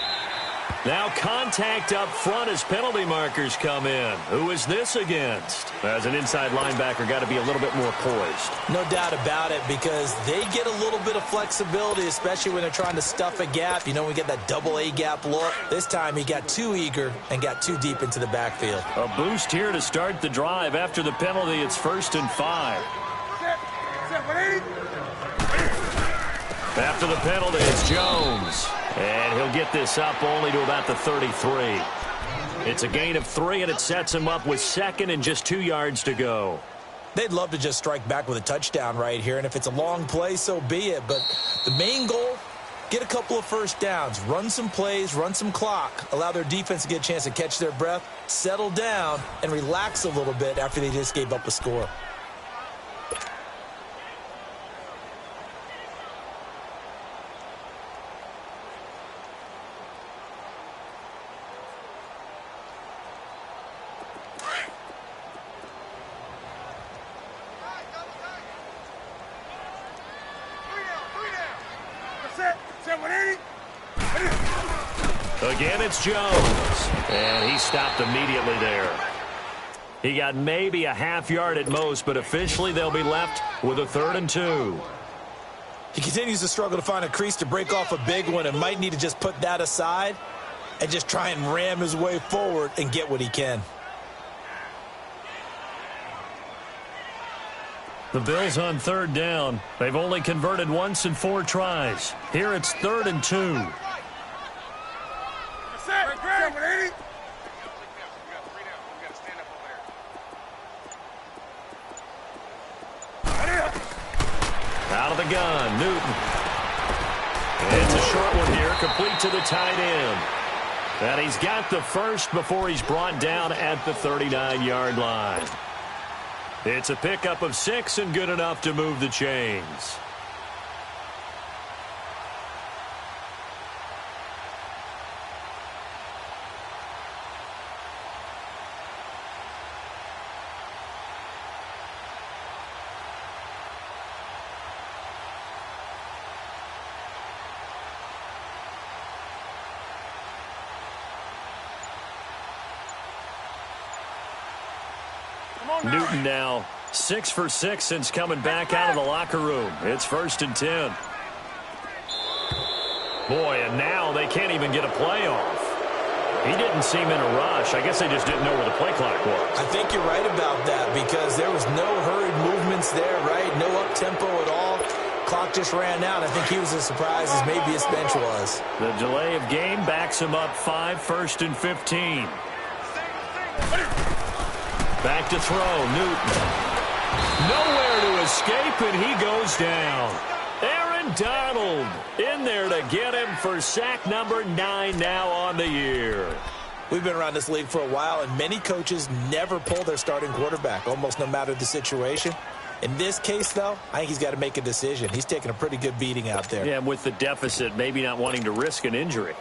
Now contact up front as penalty markers come in. Who is this against? As an inside linebacker, got to be a little bit more poised. No doubt about it, because they get a little bit of flexibility, especially when they're trying to stuff a gap. You know, we get that double A gap look. This time he got too eager and got too deep into the backfield. A boost here to start the drive. After the penalty, it's 1st and 5. Set, 180. After the penalty, it's Jones. And he'll get this up only to about the 33. It's a gain of 3, and it sets him up with 2nd and just 2 yards to go. They'd love to just strike back with a touchdown right here, and if it's a long play, so be it. But the main goal, get a couple of first downs, run some plays, run some clock, allow their defense to get a chance to catch their breath, settle down, and relax a little bit after they just gave up a score. Again, it's Jones. And he stopped immediately there. He got maybe a half yard at most, but officially they'll be left with a 3rd and 2. He continues to struggle to find a crease to break off a big one and might need to just put that aside and just try and ram his way forward and get what he can. The Bills on 3rd down. They've only converted once in 4 tries. Here it's 3rd and 2. Out of the gun, Newton. It's a short one here, complete to the tight end. And he's got the first before he's brought down at the 39-yard line. It's a pickup of 6 and good enough to move the chains. Newton now 6 for 6 since coming back out of the locker room. It's 1st and 10. Boy, and now they can't even get a play off. He didn't seem in a rush. I guess they just didn't know where the play clock was. I think you're right about that because there was no hurried movements there, right? No up-tempo at all. Clock just ran out. I think he was as surprised as maybe his bench was. The delay of game backs him up 5, 1st and 15. Back to throw, Newton. Nowhere to escape, and he goes down. Aaron Donald in there to get him for sack number 9 now on the year. We've been around this league for a while, and many coaches never pull their starting quarterback, almost no matter the situation. In this case, though, I think he's got to make a decision. He's taking a pretty good beating out there. Yeah, and with the deficit, maybe not wanting to risk an injury.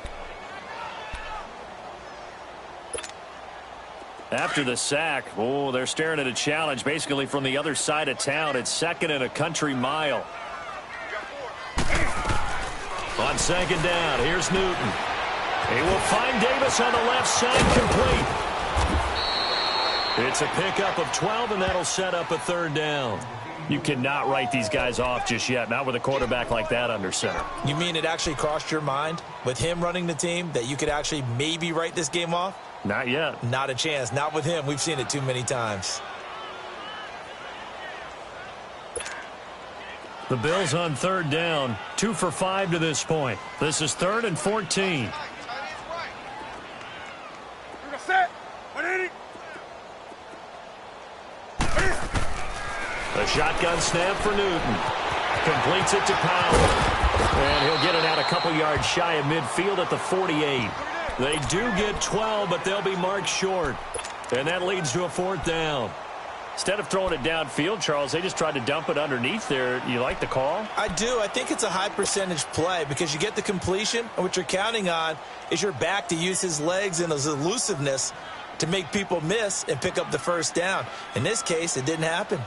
After the sack, oh, they're staring at a challenge basically from the other side of town. It's 2nd and a country mile. On 2nd down, here's Newton. He will find Davis on the left side, complete. It's a pickup of 12, and that'll set up a 3rd down. You cannot write these guys off just yet, not with a quarterback like that under center. You mean it actually crossed your mind with him running the team that you could actually maybe write this game off? Not yet. Not a chance. Not with him. We've seen it too many times. The Bills on 3rd down, 2 for 5 to this point. This is 3rd and 14. Set, 180. A shotgun snap for Newton. Completes it to Powell. And he'll get it out a couple yards shy of midfield at the 48. They do get 12, but they'll be marked short. And that leads to a 4th down. Instead of throwing it downfield, Charles, they just tried to dump it underneath there. You like the call? I do. I think it's a high percentage play because you get the completion, and what you're counting on is your back to use his legs and his elusiveness to make people miss and pick up the 1st down. In this case, it didn't happen.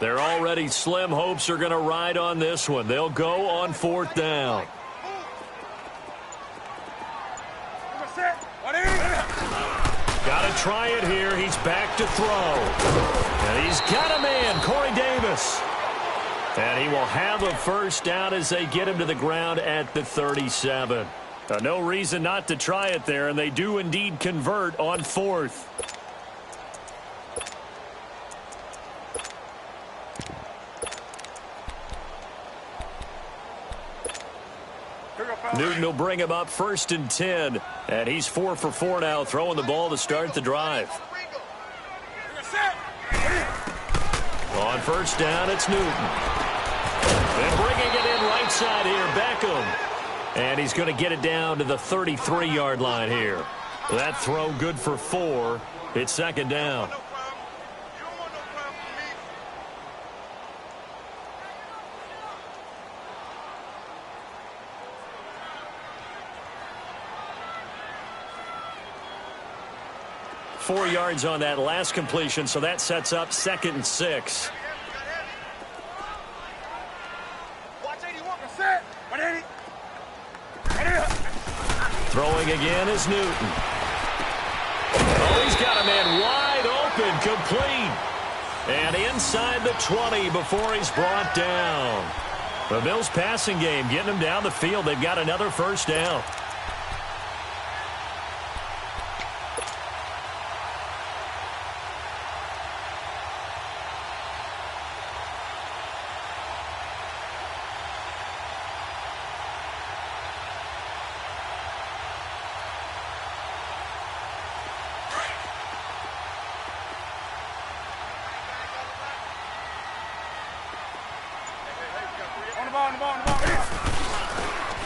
They're already slim hopes are going to ride on this one. They'll go on 4th down. Got to try it here. He's back to throw. And he's got a man, Corey Davis. And he will have a 1st down as they get him to the ground at the 37. No reason not to try it there, and they do indeed convert on 4th. Newton will bring him up 1st and 10. And he's 4 for 4 now, throwing the ball to start the drive. On 1st down, it's Newton. And bringing it in right side here, Beckham. And he's going to get it down to the 33-yard line here. That throw good for 4. It's 2nd down. 4 yards on that last completion, so that sets up 2nd and 6. Throwing again is Newton. Oh, he's got a man wide open, complete. And inside the 20 before he's brought down. The Bills passing game getting him down the field. They've got another 1st down.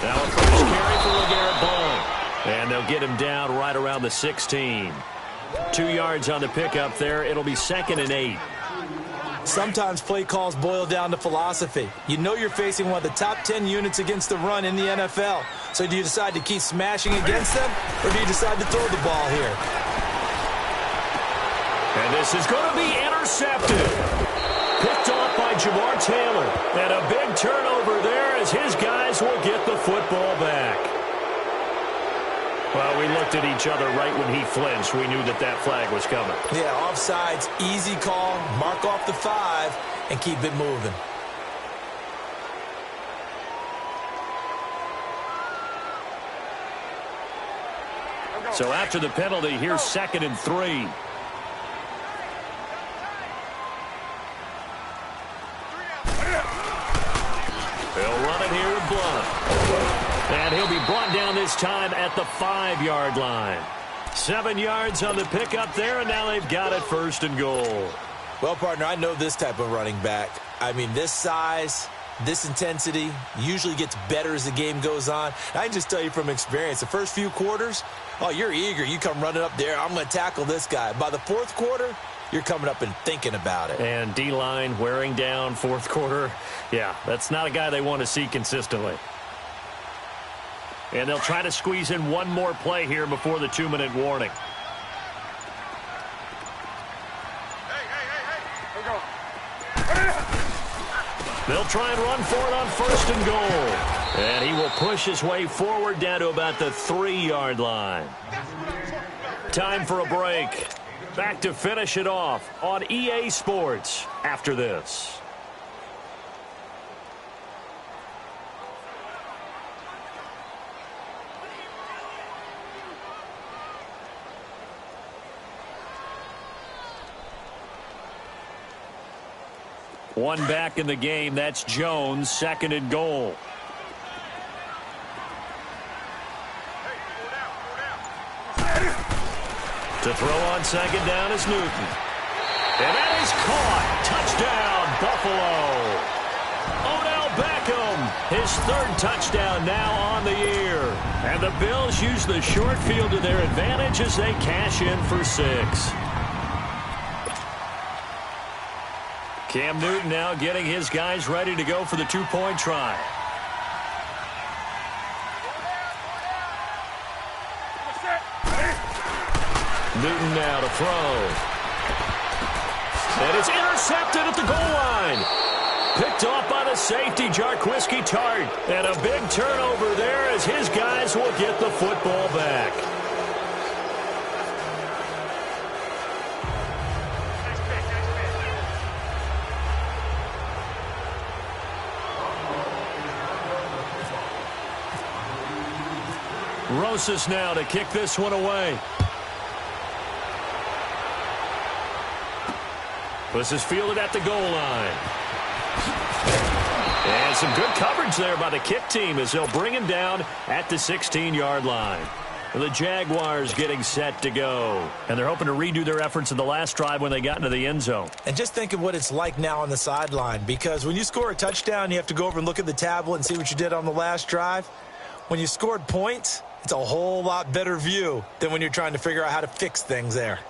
Now a 1st carry for LeGarrette Blount. And they'll get him down right around the 16. 2 yards on the pickup there. It'll be 2nd and 8. Sometimes play calls boil down to philosophy. You know you're facing one of the top 10 units against the run in the NFL. So do you decide to keep smashing against them, or do you decide to throw the ball here? And this is going to be intercepted. Picked off by Jamar Taylor. And a big turnover there as his guys will get the football back. Well, we looked at each other right when he flinched. We knew that that flag was coming. Yeah, offsides, easy call, mark off the 5, and keep it moving. So after the penalty, here's 2nd and 3. They'll run it here with Blount. And he'll be brought down this time at the 5-yard line. 7 yards on the pickup there, and now they've got it 1st and goal. Well, partner, I know this type of running back. I mean, this size, this intensity usually gets better as the game goes on. I can just tell you from experience, the first few quarters, oh, you're eager. You come running up there, I'm going to tackle this guy. By the 4th quarter, you're coming up and thinking about it. And D-line wearing down 4th quarter. Yeah, that's not a guy they want to see consistently. And they'll try to squeeze in one more play here before the 2-minute warning. They'll try and run for it on 1st and goal. And he will push his way forward down to about the 3-yard line. Time for a break. Back to finish it off on EA Sports after this. One back in the game. That's Jones, 2nd and goal. To throw on 2nd down is Newton. And that is caught. Touchdown, Buffalo. Odell Beckham, his 3rd touchdown now on the year. And the Bills use the short field to their advantage as they cash in for 6. Cam Newton now getting his guys ready to go for the two-point try. Newton now to throw. And it's intercepted at the goal line. Picked off by the safety, Jarquiski Tart. And a big turnover there as his guys will get the football back. Rosas now to kick this one away. This is fielded at the goal line. And some good coverage there by the kick team as they'll bring him down at the 16-yard line. The Jaguars getting set to go. And they're hoping to redo their efforts in the last drive when they got into the end zone. And just think of what it's like now on the sideline, because when you score a touchdown, you have to go over and look at the tablet and see what you did on the last drive. When you scored points, it's a whole lot better view than when you're trying to figure out how to fix things there.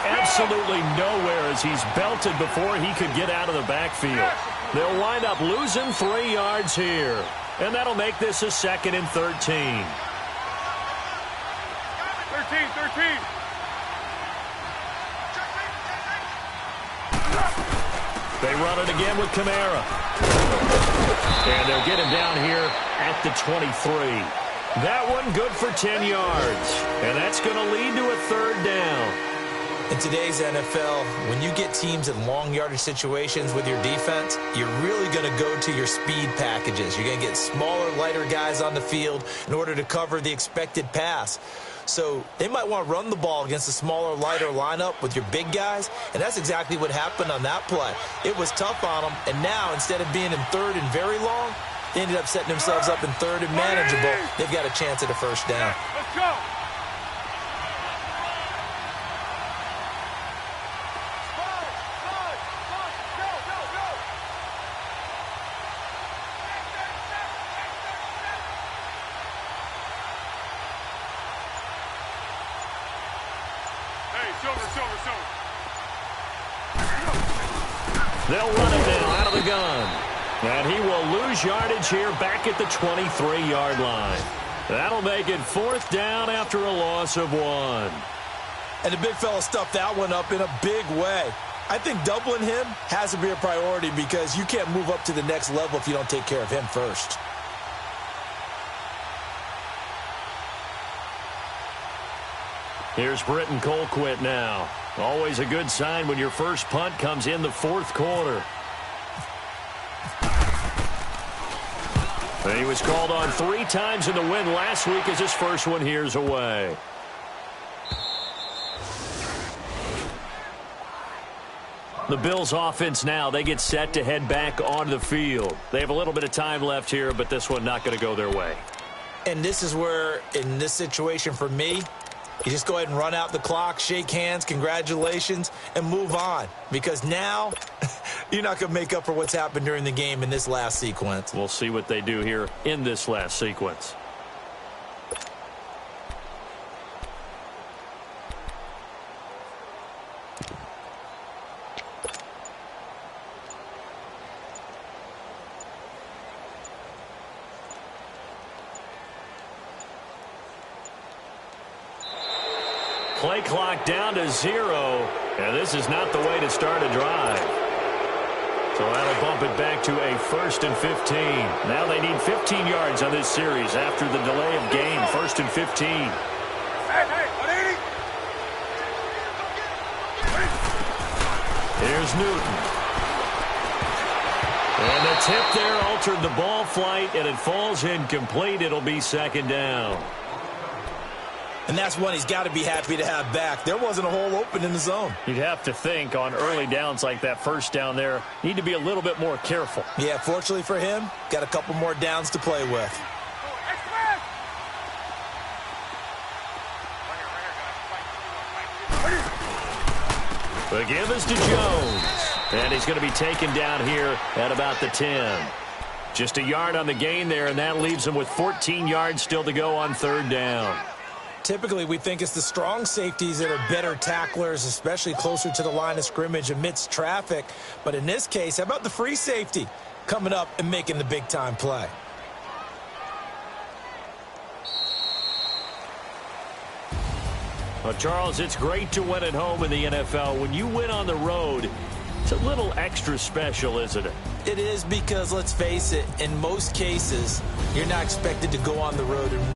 Absolutely nowhere as he's belted before he could get out of the backfield. They'll wind up losing 3 yards here. And that'll make this a 2nd and 13. 13. They run it again with Kamara. And they'll get him down here at the 23. That one good for 10 yards. And that's going to lead to a 3rd down. In today's NFL, when you get teams in long yardage situations with your defense, you're really going to go to your speed packages. You're going to get smaller, lighter guys on the field in order to cover the expected pass. So they might want to run the ball against a smaller, lighter lineup with your big guys, and that's exactly what happened on that play. It was tough on them, and now instead of being in 3rd and very long, they ended up setting themselves up in 3rd and manageable. They've got a chance at a 1st down. Let's go. They'll run it now out of the gun. And he will lose yardage here back at the 23-yard line. That'll make it 4th down after a loss of 1. And the big fella stuffed that one up in a big way. I think doubling him has to be a priority because you can't move up to the next level if you don't take care of him first. Here's Britton Colquitt now. Always a good sign when your first punt comes in the 4th quarter. And he was called on 3 times in the win last week as his first one here's away. The Bills offense now, they get set to head back onto the field. They have a little bit of time left here, but this one not going to go their way. And this is where, in this situation for me, you just go ahead and run out the clock, shake hands, congratulations, and move on. Because now, you're not going to make up for what's happened during the game in this last sequence. We'll see what they do here in this last sequence. Play clock down to 0, and this is not the way to start a drive. So that'll bump it back to a 1st and 15. Now they need 15 yards on this series after the delay of game. 1st and 15. Here's Newton. And the tip there altered the ball flight, and it falls incomplete. It'll be second down. And that's one he's got to be happy to have back. There wasn't a hole open in the zone. You'd have to think on early downs like that first down there, need to be a little bit more careful. Yeah, fortunately for him, got a couple more downs to play with. The give is to Jones. And he's going to be taken down here at about the 10. Just a yard on the gain there, and that leaves him with 14 yards still to go on third down. Typically, we think it's the strong safeties that are better tacklers, especially closer to the line of scrimmage amidst traffic. But in this case, how about the free safety coming up and making the big-time play? Well, Charles, it's great to win at home in the NFL. When you win on the road, it's a little extra special, isn't it? It is, because, let's face it, in most cases, you're not expected to go on the road and